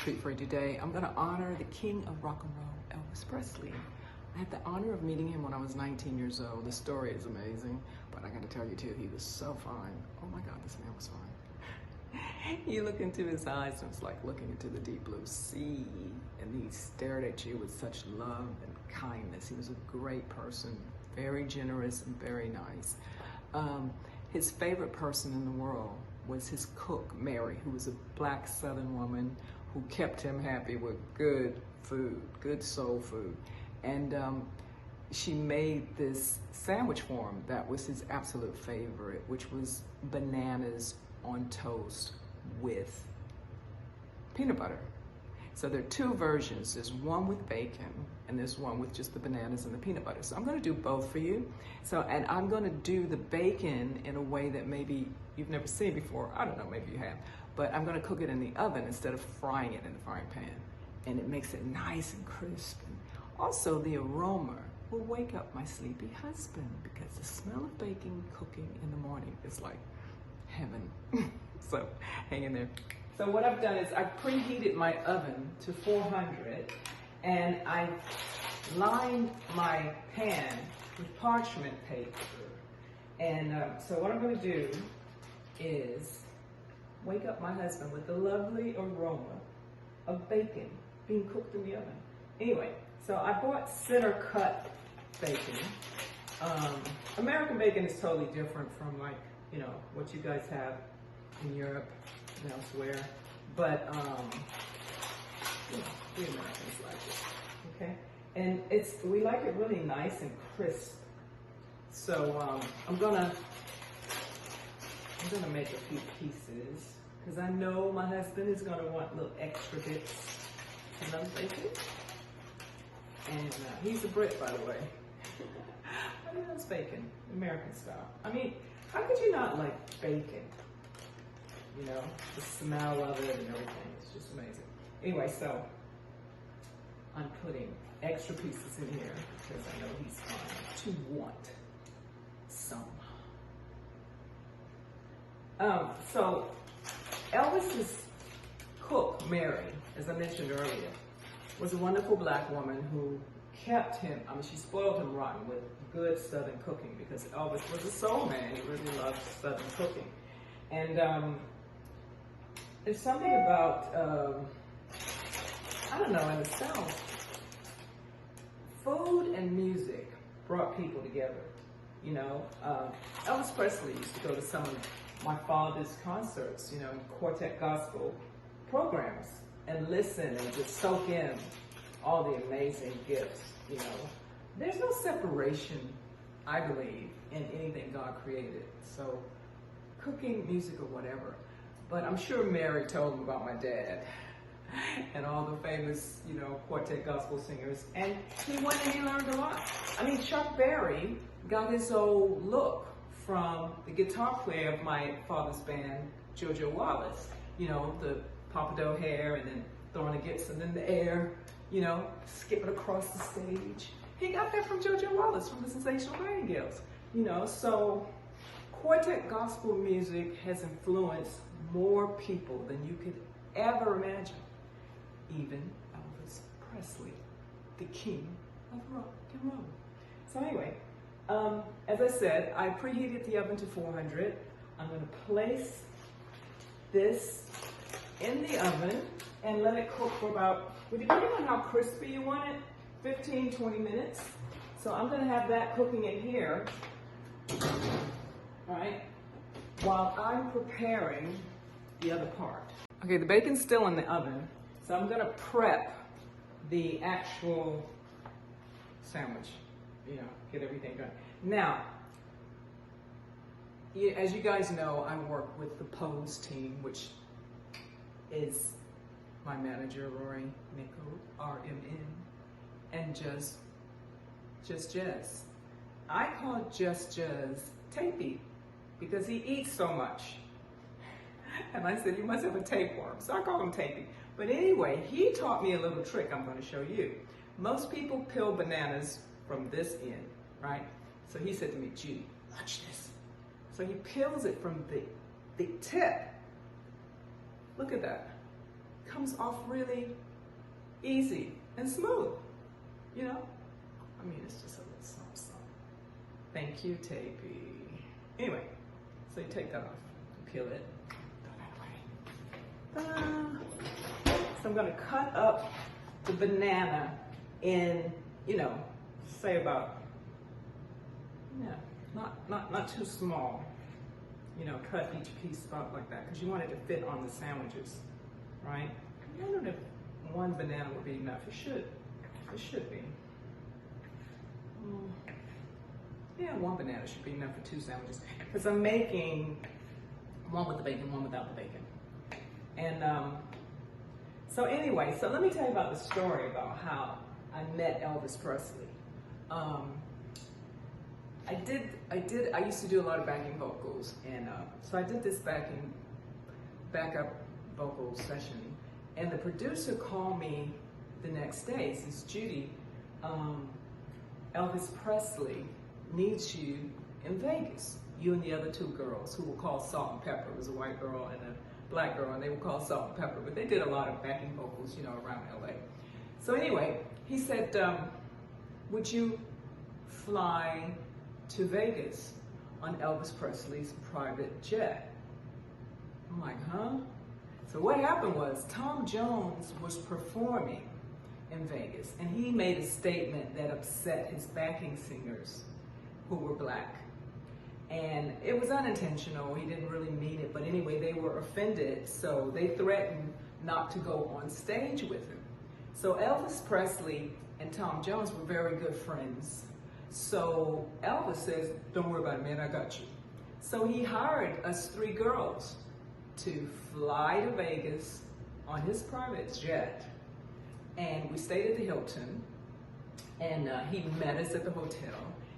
treat for you today. I'm going to honor the king of rock and roll, Elvis Presley. I had the honor of meeting him when I was 19 years old. The story is amazing, but I got to tell you too, he was so fine. Oh my God, this man was fine. You look into his eyes and it's like looking into the deep blue sea, and he stared at you with such love and kindness. He was a great person, very generous and very nice. His favorite person in the world was his cook, Mary, who was a black Southern woman who kept him happy with good food, good soul food. And she made this sandwich for him that was his absolute favorite, which was bananas on toast with peanut butter. So there are two versions. There's one with bacon and there's one with just the bananas and the peanut butter. So I'm gonna do both for you. And I'm gonna do the bacon in a way that maybe you've never seen before. I don't know, maybe you have. But I'm gonna cook it in the oven instead of frying it in the frying pan. And it makes it nice and crisp. And also the aroma will wake up my sleepy husband, because the smell of bacon cooking in the morning is like heaven. So hang in there. So what I've done is I've preheated my oven to 400, and I lined my pan with parchment paper. And so what I'm going to do is wake up my husband with the lovely aroma of bacon being cooked in the oven. Anyway, so I bought center cut bacon. American bacon is totally different from, like, you know, what you guys have in Europe and elsewhere, but you know, we Americans like it, okay? And we like it really nice and crisp. So I'm gonna make a few pieces, because I know my husband is gonna want little extra bits of bacon. And he's a Brit, by the way. But he loves bacon, American style. I mean, how could you not like bacon? You know, the smell of it and everything, it's just amazing. Anyway, so I'm putting extra pieces in here because I know he's going to want some. So Elvis's cook, Mary, as I mentioned earlier, was a wonderful black woman who kept him, I mean, she spoiled him rotten with good Southern cooking, because Elvis was a soul man. He really loved Southern cooking. And there's something about, I don't know, in the South, food and music brought people together. You know, Elvis Presley used to go to some of my father's concerts, you know, quartet gospel programs, and listen and just soak in all the amazing gifts, you know. There's no separation, I believe, in anything God created. So cooking, music, or whatever. But I'm sure Mary told him about my dad and all the famous, you know, quartet gospel singers. And he went and he learned a lot. I mean, Chuck Berry got his whole look from the guitar player of my father's band, JoJo Wallace. You know, the pompadour hair and then throwing a Gibson in the air, you know, skipping across the stage. He got that from JoJo Wallace, from the Sensational Nightingales. You know, so quartet gospel music has influenced more people than you could ever imagine. Even Elvis Presley, the king of rock and roll. So anyway, as I said, I preheated the oven to 400. I'm going to place this in the oven and let it cook for about, depending on how crispy you want it, 15, 20 minutes. So I'm going to have that cooking in here, all right, while I'm preparing the other part. Okay, the bacon's still in the oven, so I'm going to prep the actual sandwich, you know, get everything done. Now, as you guys know, I work with the Pose team, which is my manager, Rory Nichol, RMN, and Just Jazz. I call Just Jazz Tapey because he eats so much. And I said, you must have a tapeworm, so I call him Tapey. But anyway, he taught me a little trick I'm going to show you. Most people peel bananas from this end, right? So he said to me, Judy, watch this. So he peels it from the tip. Look at that. comes off really easy and smooth, you know? I mean, it's just a little something, something. Thank you, Tapey. Anyway, so you take that off, peel it, throw that away. So I'm gonna cut up the banana in, you know, say about, yeah, not too small. You know, cut each piece up like that because you want it to fit on the sandwiches, right? I wonder if one banana would be enough. It should. It should be. Yeah, one banana should be enough for 2 sandwiches because I'm making one with the bacon, one without the bacon. And so anyway, so let me tell you about the story about how I met Elvis Presley. I used to do a lot of backing vocals, and so I did this backup vocal session, and the producer called me the next day, says, Judy, Elvis Presley needs you in Vegas, you and the other 2 girls who were called Salt and Pepper. It was a white girl and a black girl, and they were called Salt and Pepper, but they did a lot of backing vocals, you know, around LA. So anyway, he said, would you fly to Vegas on Elvis Presley's private jet? I'm like, huh? So what happened was Tom Jones was performing in Vegas, and he made a statement that upset his backing singers who were black. And it was unintentional, he didn't really mean it, but anyway, they were offended, so they threatened not to go on stage with him. So Elvis Presley and Tom Jones were very good friends. So Elvis says, don't worry about it, man, I got you. So he hired us 3 girls to fly to Vegas on his private jet. And we stayed at the Hilton, and he met us at the hotel.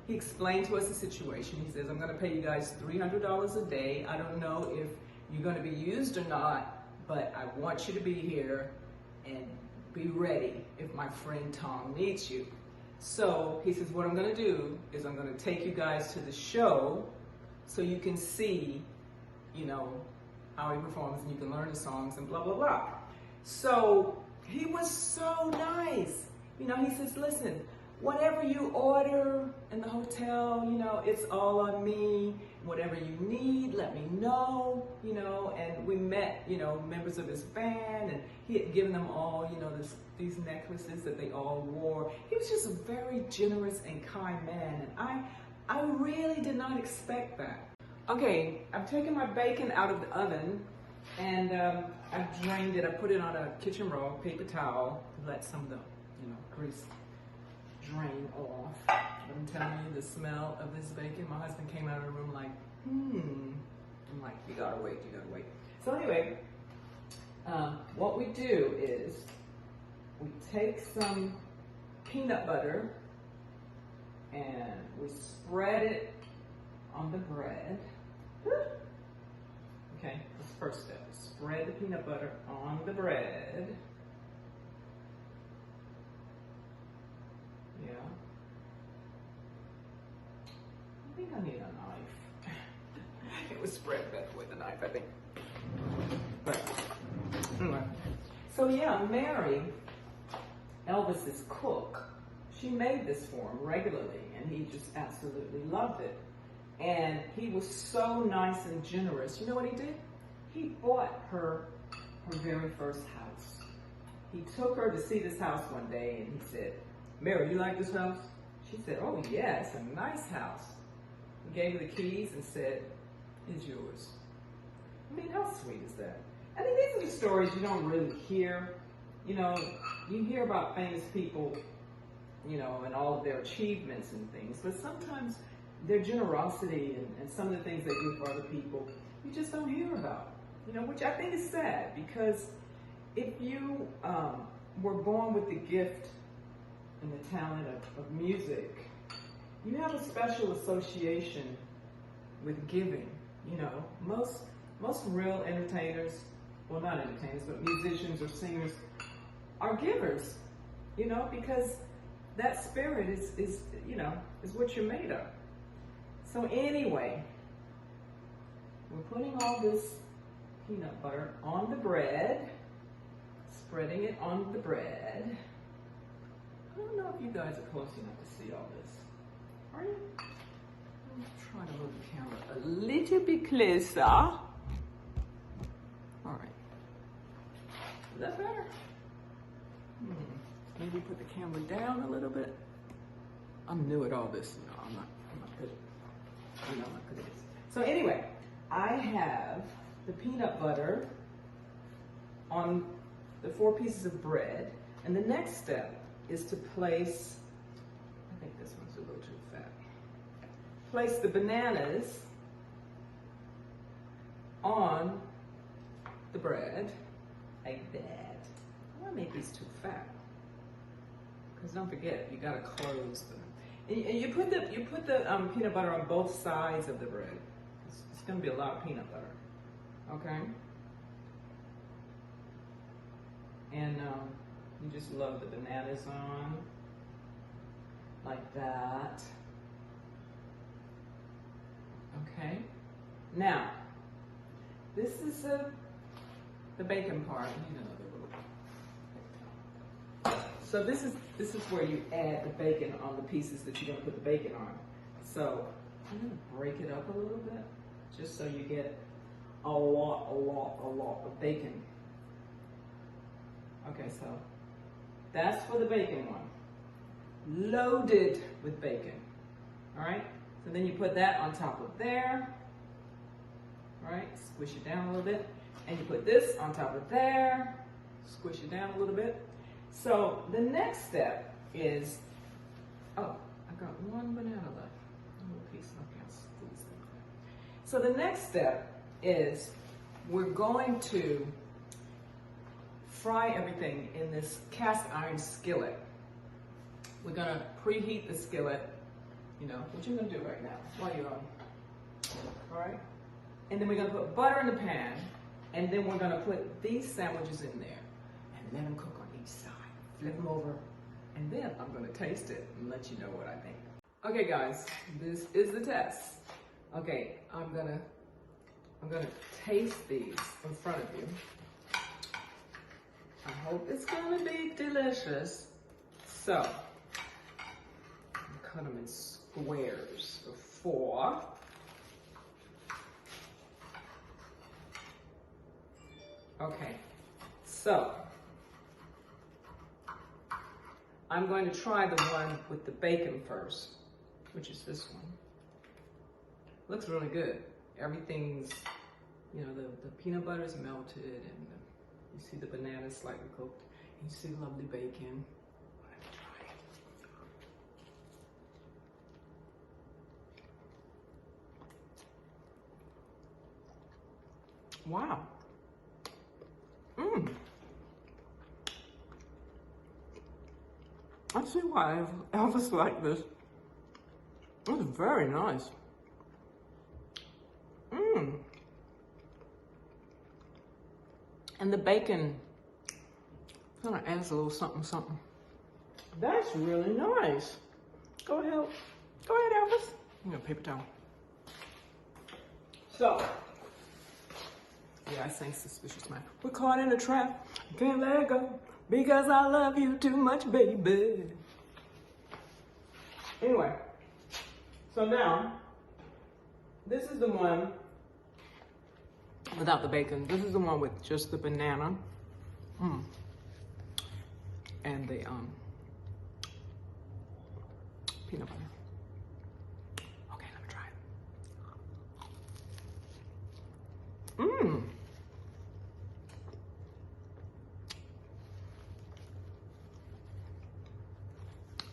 He explained to us the situation. He says, I'm gonna pay you guys $300 a day. I don't know if you're gonna be used or not, but I want you to be here and be ready if my friend Tom needs you. So he says, what I'm gonna do is I'm gonna take you guys to the show so you can see, you know, how he performs and you can learn the songs and blah, blah, blah. So he was so nice. You know, he says, listen, whatever you order in the hotel, you know, it's all on me. Whatever you need, let me know, you know. And we met, you know, members of his band, and he had given them all, you know, these necklaces that they all wore. He was just a very generous and kind man, and I really did not expect that. Okay, I've taken my bacon out of the oven, and I've drained it. I put it on a kitchen roll, paper towel, to let some of the, you know, grease drain off. I'm telling you, the smell of this bacon, my husband came out of the room like, I'm like, you gotta wait, you gotta wait. So anyway, what we do is we take some peanut butter and we spread it on the bread. Okay, that's the first step. Spread the peanut butter on the bread. Yeah. I think I need a knife. It was spread better with a knife, I think. But anyway. So yeah, Mary, Elvis's cook, she made this for him regularly, and he just absolutely loved it. And he was so nice and generous. You know what he did? He bought her very first house. He took her to see this house one day, and he said, Mary, you like this house? She said, oh yeah, it's a nice house. He gave her the keys and said, it's yours. I mean, how sweet is that? I mean, these are the stories you don't really hear. You know, you hear about famous people, you know, and all of their achievements and things, but sometimes their generosity and some of the things they do for other people, you just don't hear about, you know, which I think is sad, because if you were born with the gift and the talent of music, you have a special association with giving. You know, most real entertainers, well, not entertainers, but musicians or singers are givers, you know, because that spirit is you know, is what you're made of. So anyway, we're putting all this peanut butter on the bread, spreading it on the bread. I don't know if you guys are close enough to see all this. Are you? I'm trying to move the camera a little bit closer. All right. Is that better? Maybe put the camera down a little bit. I'm new at all this. No, I'm not good. I'm not good at this. So anyway, I have the peanut butter on the 4 pieces of bread. And the next step is to place, I think this one's a little too fat. Place the bananas on the bread like that. I want to make these too fat. Because don't forget, you gotta close them. And you put the peanut butter on both sides of the bread. It's gonna be a lot of peanut butter, okay? And you just load the bananas on like that. Okay. Now, this is the bacon part. So this is where you add the bacon on the pieces that you're gonna put the bacon on. So I'm gonna break it up a little bit, just so you get a lot of bacon. Okay, so that's for the bacon one. Loaded with bacon. All right? So then you put that on top of there. All right? Squish it down a little bit. And you put this on top of there. Squish it down a little bit. So the next step is, oh, I've got one banana left. A little piece. Okay, I'll squeeze that. So the next step is we're going to fry everything in this cast iron skillet. We're gonna preheat the skillet, you know, what you're gonna do right now while you're on. All right? And then we're gonna put butter in the pan, and then we're gonna put these sandwiches in there and let them cook on each side. Flip them over, and then I'm gonna taste it and let you know what I think. Okay guys, this is the test. Okay, I'm gonna taste these in front of you. I hope it's gonna be delicious. So, cut them in squares of 4. Okay, so I'm going to try the one with the bacon first, which is this one. Looks really good. Everything's, you know, the peanut butter is melted, and you see the banana slightly cooked, and you see the lovely bacon. Let me try it. Wow. I see why Elvis liked this. It's very nice. And the bacon kind of adds a little something. That's really nice. Go ahead, Elvis. I'm gonna paper towel. So, yeah, I sang Suspicious Mind. We're caught in a trap, can't let it go, because I love you too much, baby. Anyway, so now, this is the one without the bacon. This is the one with just the banana. And the peanut butter. Okay, let me try it.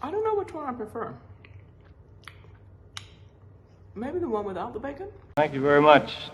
I don't know which one I prefer. Maybe the one without the bacon? Thank you very much.